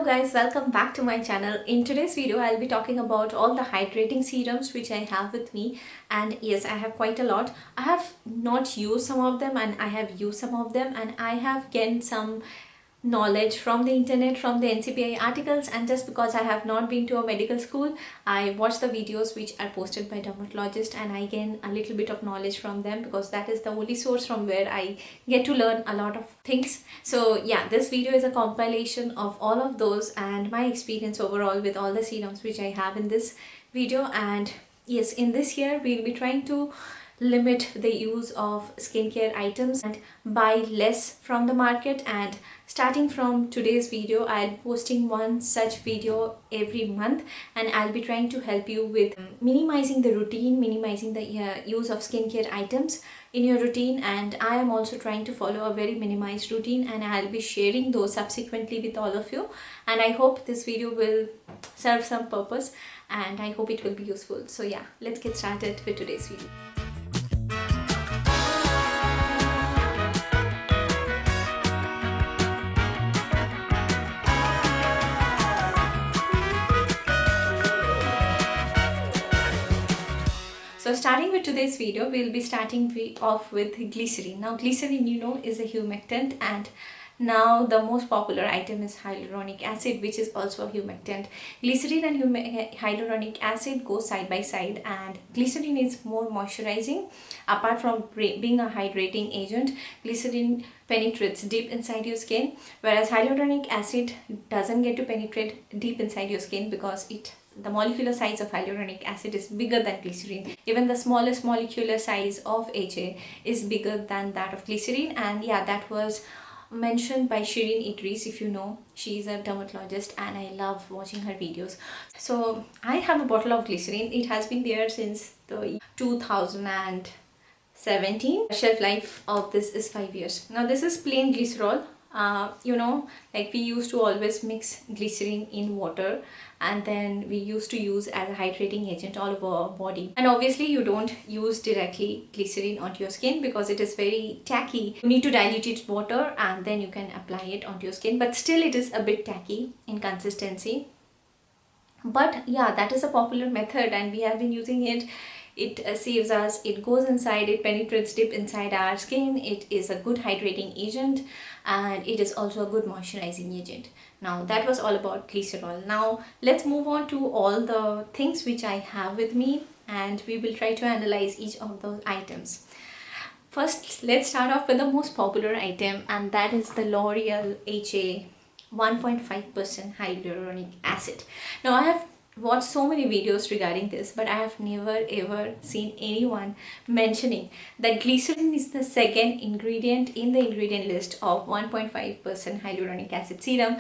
guys, welcome back to my channel. In today's video I'll be talking about all the hydrating serums which I have with me, and yes, I have quite a lot. I have not used some of them and I have used some of them, and I have gained some knowledge from the internet, from the NCPI articles, and just because I have not been to a medical school, I watch the videos which are posted by dermatologists and I gain a little bit of knowledge from them, because that is the only source from where I get to learn a lot of things. So yeah, this video is a compilation of all of those and my experience overall with all the serums which I have in this video. And yes, in this year we'll be trying to limit the use of skincare items and buy less from the market. And starting from today's video, I'll be posting one such video every month, and I'll be trying to help you with minimizing the routine, minimizing the use of skincare items in your routine. And I am also trying to follow a very minimized routine, and I'll be sharing those subsequently with all of you. And I hope this video will serve some purpose, and I hope it will be useful. So yeah, let's get started with today's video. So starting with today's video, we'll be starting off with glycerin. Now glycerin, you know, is a humectant, and now the most popular item is hyaluronic acid, which is also a humectant. Glycerin and hyaluronic acid go side by side, and glycerin is more moisturizing. Apart from being a hydrating agent, glycerin penetrates deep inside your skin, whereas hyaluronic acid doesn't get to penetrate deep inside your skin because the molecular size of hyaluronic acid is bigger than glycerin. Even the smallest molecular size of HA is bigger than that of glycerin. And yeah, that was mentioned by Shirin Idris. If you know, she is a dermatologist and I love watching her videos. So I have a bottle of glycerin. It has been there since the 2017. Shelf life of this is 5 years. Now this is plain glycerol. You know, like we used to always mix glycerin in water, and then we used to use as a hydrating agent all over our body. And obviously you don't use directly glycerin onto your skin because it is very tacky. You need to dilute it with water and then you can apply it onto your skin, but still it is a bit tacky in consistency. But yeah, that is a popular method and we have been using it. It saves us, it goes inside, it penetrates deep inside our skin, it is a good hydrating agent, and it is also a good moisturizing agent. Now that was all about glycerol. Now let's move on to all the things which I have with me, and we will try to analyze each of those items. First, let's start off with the most popular item, and that is the Loreal HA 1.5% hyaluronic acid. Now I have watched so many videos regarding this, but I have never ever seen anyone mentioning that glycerin is the second ingredient in the ingredient list of 1.5% hyaluronic acid serum,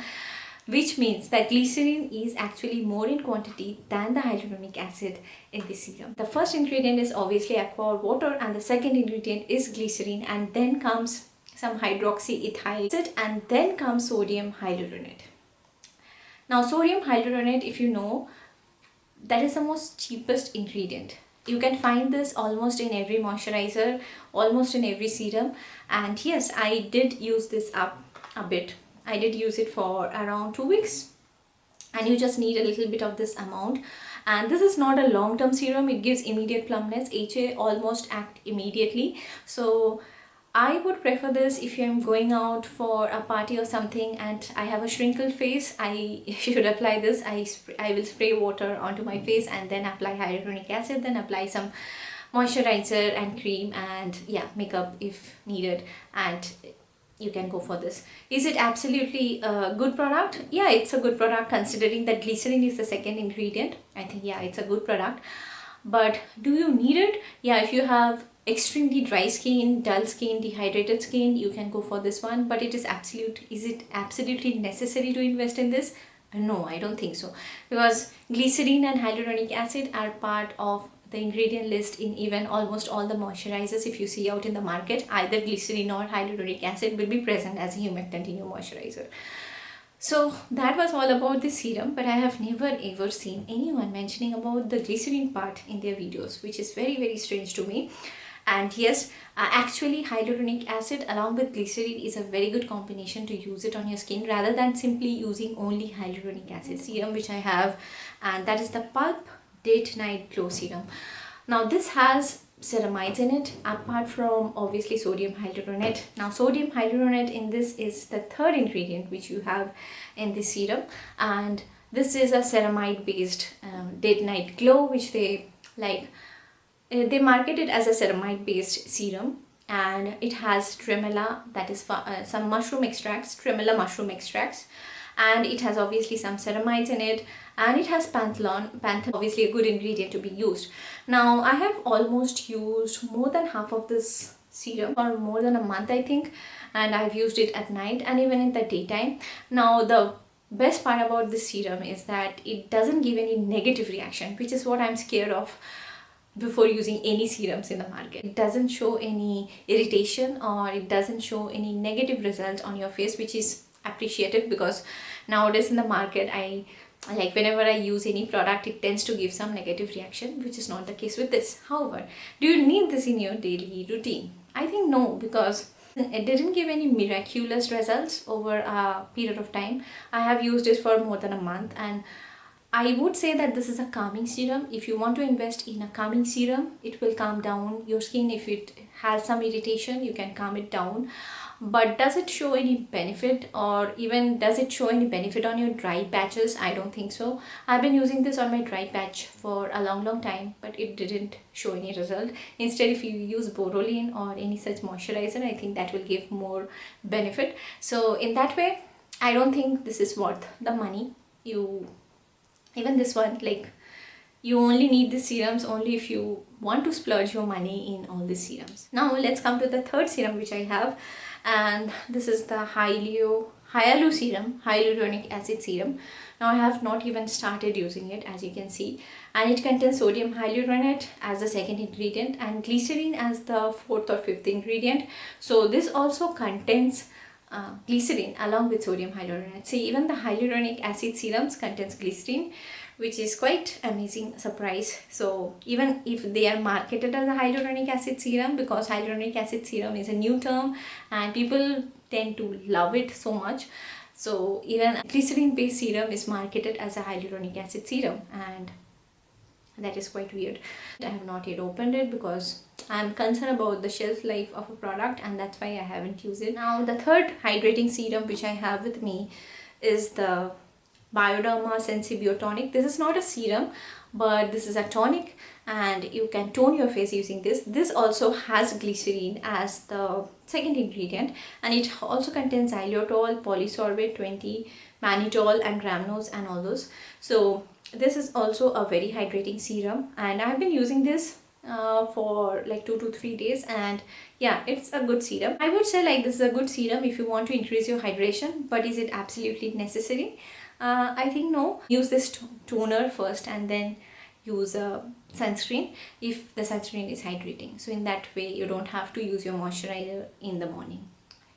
which means that glycerin is actually more in quantity than the hyaluronic acid in the serum. The first ingredient is obviously aqua or water, and the second ingredient is glycerin, and then comes some hydroxyethyl acid, and then comes sodium hyaluronate. Now sodium hyaluronate, if you know, that is the most cheapest ingredient. You can find this almost in every moisturizer, almost in every serum. And yes, I did use this up a bit. I did use it for around 2 weeks, and you just need a little bit of this amount. And this is not a long-term serum. It gives immediate plumpness. HA almost act immediately. So I would prefer this if I'm going out for a party or something and I have a shrinkled face. I should apply this. I will spray water onto my face and then apply hyaluronic acid, then apply some moisturizer and cream, and yeah, makeup if needed, and you can go for this. Is it absolutely a good product? Yeah, it's a good product considering that glycerin is the second ingredient. I think yeah, it's a good product. But do you need it? Yeah, if you have extremely dry skin, dull skin, dehydrated skin, you can go for this one. But is it absolutely necessary to invest in this? No, I don't think so, because glycerin and hyaluronic acid are part of the ingredient list in even almost all the moisturizers. If you see out in the market, either glycerin or hyaluronic acid will be present as a humectant in your moisturizer. So that was all about this serum, but I have never ever seen anyone mentioning about the glycerin part in their videos, which is very strange to me. And yes, actually hyaluronic acid along with glycerin is a very good combination to use it on your skin rather than simply using only hyaluronic acid serum, which I have, and that is the Pulp Date Night Glow Serum. Now this has ceramides in it apart from obviously sodium hyaluronate. Now sodium hyaluronate in this is the third ingredient which you have in this serum, and this is a ceramide based date night glow, which they market it as a ceramide based serum, and it has tremella, that is some mushroom extracts, tremella mushroom extracts, and it has obviously some ceramides in it, and it has panthenol, obviously a good ingredient to be used. Now I have almost used more than half of this serum for more than a month I think, and I've used it at night and even in the daytime. Now the best part about this serum is that it doesn't give any negative reaction, which is what I'm scared of before using any serums in the market. It doesn't show any irritation or it doesn't show any negative results on your face, which is appreciative, because nowadays in the market I like whenever I use any product it tends to give some negative reaction, which is not the case with this. However, do you need this in your daily routine? I think no, because it didn't give any miraculous results over a period of time. I have used it for more than a month, and I would say that this is a calming serum. If you want to invest in a calming serum, it will calm down your skin. If it has some irritation, you can calm it down. But does it show any benefit, or even does it show any benefit on your dry patches? I don't think so. I've been using this on my dry patch for a long time, but it didn't show any result. Instead, if you use Borolene or any such moisturizer, I think that will give more benefit. So in that way, I don't think this is worth the money. Even this one, like, you only need the serums only if you want to splurge your money in all the serums. Now let's come to the third serum which I have, and this is the Hyalu serum, hyaluronic acid serum. Now I have not even started using it, as you can see, and it contains sodium hyaluronate as the second ingredient and glycerin as the fourth or fifth ingredient. So this also contains glycerin along with sodium hyaluronate. See, even the hyaluronic acid serums contains glycerin, which is quite amazing surprise. So even if they are marketed as a hyaluronic acid serum, because hyaluronic acid serum is a new term and people tend to love it so much, so even glycerin based serum is marketed as a hyaluronic acid serum, and that is quite weird. I have not yet opened it because I'm concerned about the shelf life of a product, and that's why I haven't used it. Now the third hydrating serum which I have with me is the Bioderma Tonic. This is not a serum, but this is a tonic, and you can tone your face using this. This also has glycerin as the second ingredient, and it also contains xylitol, polysorbate 20, mannitol and rhamnose and all those. So this is also a very hydrating serum, and I've been using this for like 2 to 3 days, and yeah, it's a good serum. I would say like this is a good serum if you want to increase your hydration, but is it absolutely necessary? I think no. Use this toner first and then use a sunscreen if the sunscreen is hydrating. So in that way you don't have to use your moisturizer in the morning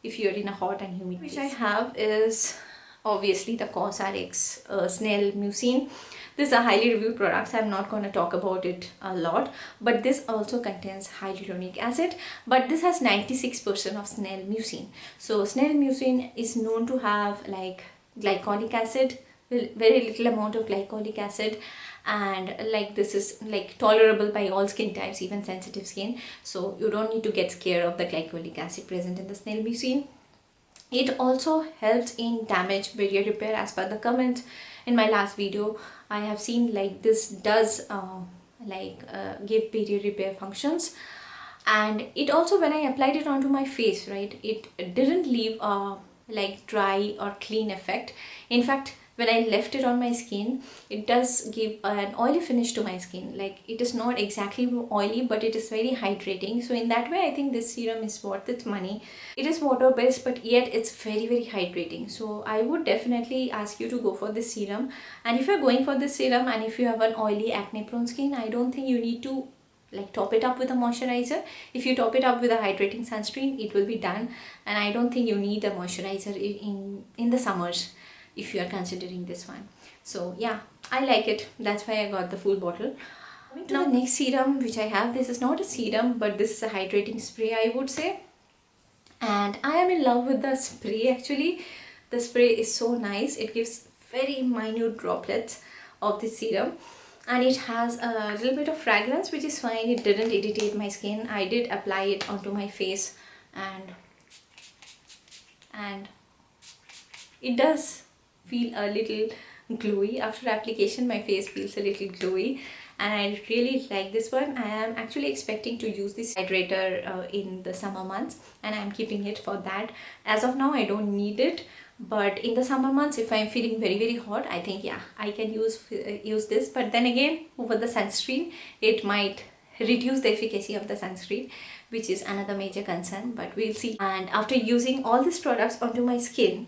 if you're in a hot and humid place. Which I have is obviously the Cosrx snail mucin. This is a highly reviewed product, so I'm not going to talk about it a lot, but this also contains hyaluronic acid, but this has 96% of snail mucin. So snail mucin is known to have like glycolic acid, very little amount of glycolic acid, and like this is like tolerable by all skin types, even sensitive skin, so you don't need to get scared of the glycolic acid present in the snail mucin. It also helps in damage barrier repair. As per the comments in my last video, I have seen like this does give barrier repair functions. And it also, when I applied it onto my face, right, it didn't leave a like dry or clean effect. In fact, when I left it on my skin, it does give an oily finish to my skin. Like it is not exactly oily, but it is very hydrating. So in that way, I think this serum is worth its money. It is water based, but yet it's very hydrating. So I would definitely ask you to go for this serum. And if you're going for this serum and if you have an oily acne prone skin, I don't think you need to like top it up with a moisturizer. If you top it up with a hydrating sunscreen, it will be done, and I don't think you need a moisturizer in the summers if you are considering this one. So yeah, I like it. That's why I got the full bottle. Coming to the next serum which I have, this is not a serum but this is a hydrating spray, I would say. And I am in love with the spray actually. The spray is so nice. It gives very minute droplets of the serum and it has a little bit of fragrance, which is fine. It didn't irritate my skin. I did apply it onto my face and it does feel a little glowy. After application my face feels a little glowy and I really like this one. I am actually expecting to use this hydrator in the summer months and I am keeping it for that. As of now I don't need it, but in the summer months if I'm feeling very hot, I think yeah, I can use this. But then again, over the sunscreen it might reduce the efficacy of the sunscreen, which is another major concern, but we'll see. And after using all these products onto my skin,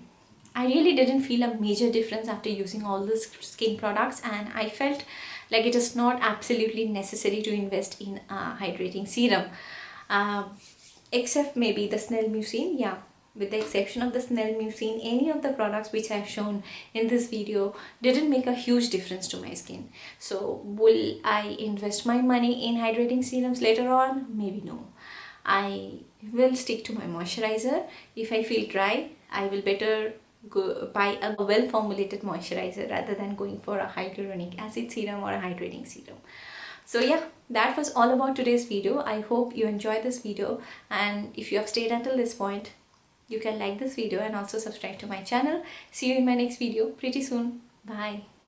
I really didn't feel a major difference after using all these skin products, and I felt like it is not absolutely necessary to invest in a hydrating serum, except maybe the snail mucin. Yeah, with the exception of the snail mucin, any of the products which I have shown in this video didn't make a huge difference to my skin. So will I invest my money in hydrating serums later on? Maybe no. I will stick to my moisturizer. If I feel dry, I will better go buy a well formulated moisturizer rather than going for a hyaluronic acid serum or a hydrating serum. So yeah, that was all about today's video. I hope you enjoyed this video, and if you have stayed until this point, you can like this video and also subscribe to my channel. See you in my next video pretty soon. Bye.